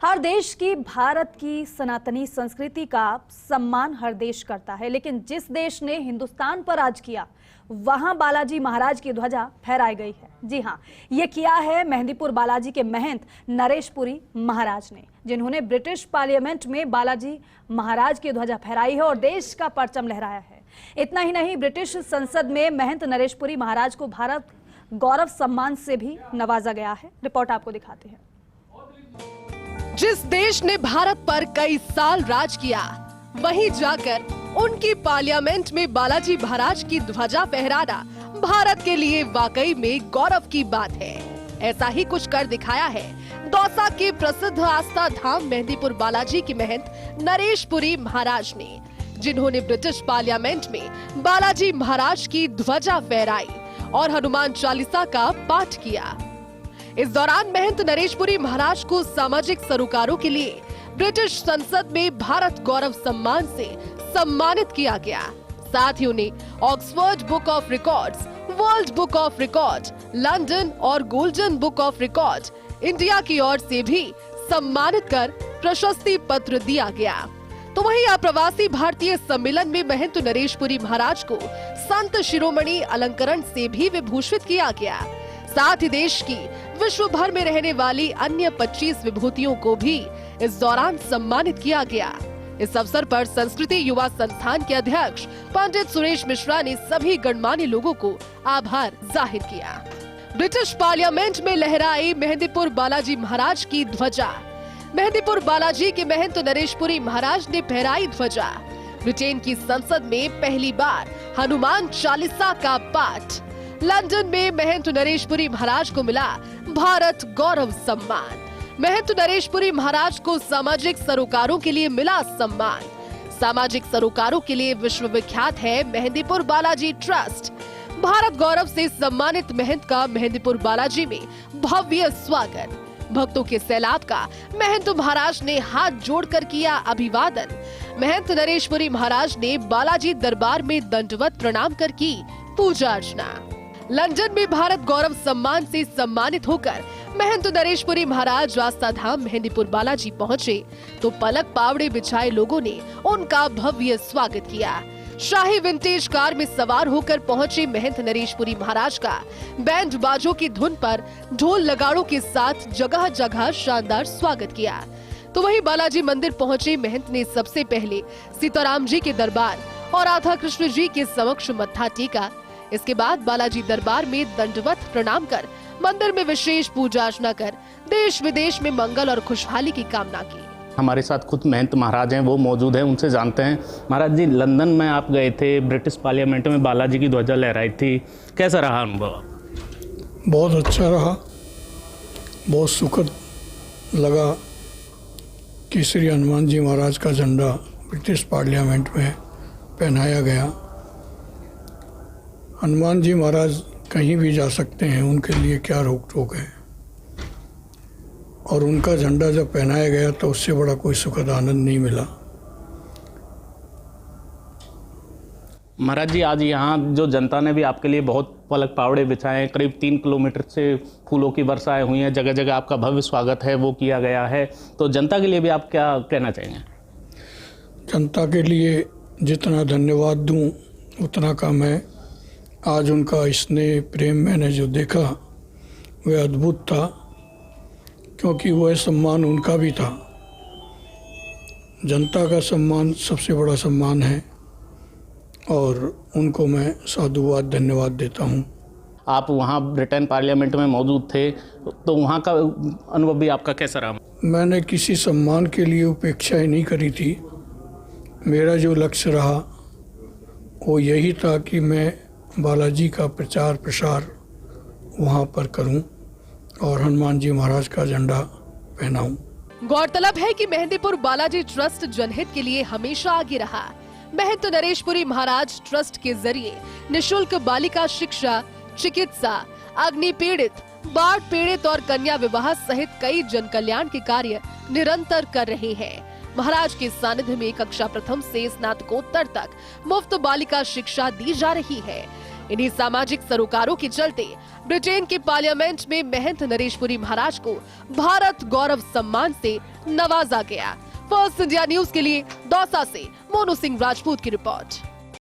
हर देश की, भारत की सनातनी संस्कृति का सम्मान हर देश करता है, लेकिन जिस देश ने हिंदुस्तान पर राज किया वहां बालाजी महाराज की ध्वजा फहराई गई है। जी हां, ये किया है मेहंदीपुर बालाजी के महंत नरेशपुरी महाराज ने, जिन्होंने ब्रिटिश पार्लियामेंट में बालाजी महाराज की ध्वजा फहराई है और देश का परचम लहराया है। इतना ही नहीं, ब्रिटिश संसद में महंत नरेशपुरी महाराज को भारत गौरव सम्मान से भी नवाजा गया है। रिपोर्ट आपको दिखाते हैं। जिस देश ने भारत पर कई साल राज किया, वहीं जाकर उनकी पार्लियामेंट में बालाजी महाराज की ध्वजा फहराना भारत के लिए वाकई में गौरव की बात है। ऐसा ही कुछ कर दिखाया है दौसा के प्रसिद्ध आस्था धाम मेहंदीपुर बालाजी के महंत नरेशपुरी महाराज ने, जिन्होंने ब्रिटिश पार्लियामेंट में बालाजी महाराज की ध्वजा फहराई और हनुमान चालीसा का पाठ किया। इस दौरान महंत नरेशपुरी महाराज को सामाजिक सरोकारों के लिए ब्रिटिश संसद में भारत गौरव सम्मान से सम्मानित किया गया। साथ ही उन्हें Oxford Book of Records, World Book of Record, London और Golden Book of Record India की ओर से भी सम्मानित कर प्रशस्ति पत्र दिया गया। तो वहीं अप्रवासी भारतीय सम्मेलन में महंत नरेशपुरी महाराज को संत शिरोमणि अलंकरण से भी विभूषित किया गया। साथ ही देश की विश्व भर में रहने वाली अन्य 25 विभूतियों को भी इस दौरान सम्मानित किया गया। इस अवसर पर संस्कृति युवा संस्थान के अध्यक्ष पंडित सुरेश मिश्रा ने सभी गणमान्य लोगों को आभार जाहिर किया। ब्रिटिश पार्लियामेंट में लहराई मेहंदीपुर बालाजी महाराज की ध्वजा। मेहंदीपुर बालाजी के महंत नरेशपुरी महाराज ने फहराई ध्वजा। ब्रिटेन की संसद में पहली बार हनुमान चालीसा का पाठ। लंदन में महंत नरेशपुरी महाराज को मिला भारत गौरव सम्मान। महंत नरेशपुरी महाराज को सामाजिक सरोकारों के लिए मिला सम्मान। सामाजिक सरोकारों के लिए विश्वविख्यात है मेहंदीपुर बालाजी ट्रस्ट। भारत गौरव से सम्मानित महंत का मेहंदीपुर बालाजी में भव्य स्वागत। भक्तों के सैलाब का महंत महाराज ने हाथ जोड़कर किया अभिवादन। महंत नरेशपुरी महाराज ने बालाजी दरबार में दंडवत प्रणाम कर की पूजा अर्चना। लंदन में भारत गौरव सम्मान से सम्मानित होकर महंत नरेशपुरी महाराज आस्था धाम मेहंदीपुर बालाजी पहुंचे तो पलक पावड़े बिछाए लोगों ने उनका भव्य स्वागत किया। शाही विंटेज कार में सवार होकर पहुंचे महंत नरेशपुरी महाराज का बैंड बाजों की धुन पर ढोल नगाड़ों के साथ जगह जगह शानदार स्वागत किया। तो वहीं बालाजी मंदिर पहुंचे महंत ने सबसे पहले सीताराम जी के दरबार और राधा कृष्ण जी के समक्ष मत्था टेका। इसके बाद बालाजी दरबार में दंडवत प्रणाम कर मंदिर में विशेष पूजा अर्चना कर देश विदेश में मंगल और खुशहाली की कामना की। हमारे साथ खुद महंत महाराज हैं, वो मौजूद हैं, उनसे जानते हैं। महाराज जी, लंदन में आप गए थे, ब्रिटिश पार्लियामेंट में बालाजी की ध्वजा लहराई थी, कैसा रहा अनुभव? बहुत अच्छा रहा, बहुत सुखद लगा कि श्री हनुमान जी महाराज का झंडा ब्रिटिश पार्लियामेंट में पहनाया गया। हनुमान जी महाराज कहीं भी जा सकते हैं, उनके लिए क्या रोक टोक है, और उनका झंडा जब पहनाया गया तो उससे बड़ा कोई सुखद आनंद नहीं मिला। महाराज जी, आज यहाँ जो जनता ने भी आपके लिए बहुत पलक पावड़े बिछाए हैं, करीब 3 किलोमीटर से फूलों की वर्षाएं हुई हैं, जगह जगह आपका भव्य स्वागत है वो किया गया है, तो जनता के लिए भी आप क्या कहना चाहेंगे? जनता के लिए जितना धन्यवाद दूं उतना कम है। आज उनका स्नेह प्रेम मैंने जो देखा वह अद्भुत था, क्योंकि वह सम्मान उनका भी था। जनता का सम्मान सबसे बड़ा सम्मान है और उनको मैं साधुवाद धन्यवाद देता हूँ। आप वहाँ ब्रिटेन पार्लियामेंट में मौजूद थे, तो वहाँ का अनुभव भी आपका कैसा रहा? मैंने किसी सम्मान के लिए उपेक्षा ही नहीं करी थी। मेरा जो लक्ष्य रहा वो यही था कि मैं बालाजी का प्रचार प्रसार वहाँ पर करूं और हनुमान जी महाराज का झंडा पहनाऊं। गौरतलब है कि मेहंदीपुर बालाजी ट्रस्ट जनहित के लिए हमेशा आगे रहा। महंत नरेशपुरी महाराज ट्रस्ट के जरिए निशुल्क बालिका शिक्षा, चिकित्सा, अग्नि पीड़ित, बाढ़ पीड़ित और कन्या विवाह सहित कई जन कल्याण के कार्य निरंतर कर रहे हैं। महाराज के सानिध्य में कक्षा प्रथम से स्नातकोत्तर तक मुफ्त बालिका शिक्षा दी जा रही है। इन्हीं सामाजिक सरोकारों के चलते ब्रिटेन के पार्लियामेंट में महंत नरेशपुरी महाराज को भारत गौरव सम्मान से नवाजा गया। फर्स्ट इंडिया न्यूज के लिए दौसा से मोनू सिंह राजपूत की रिपोर्ट।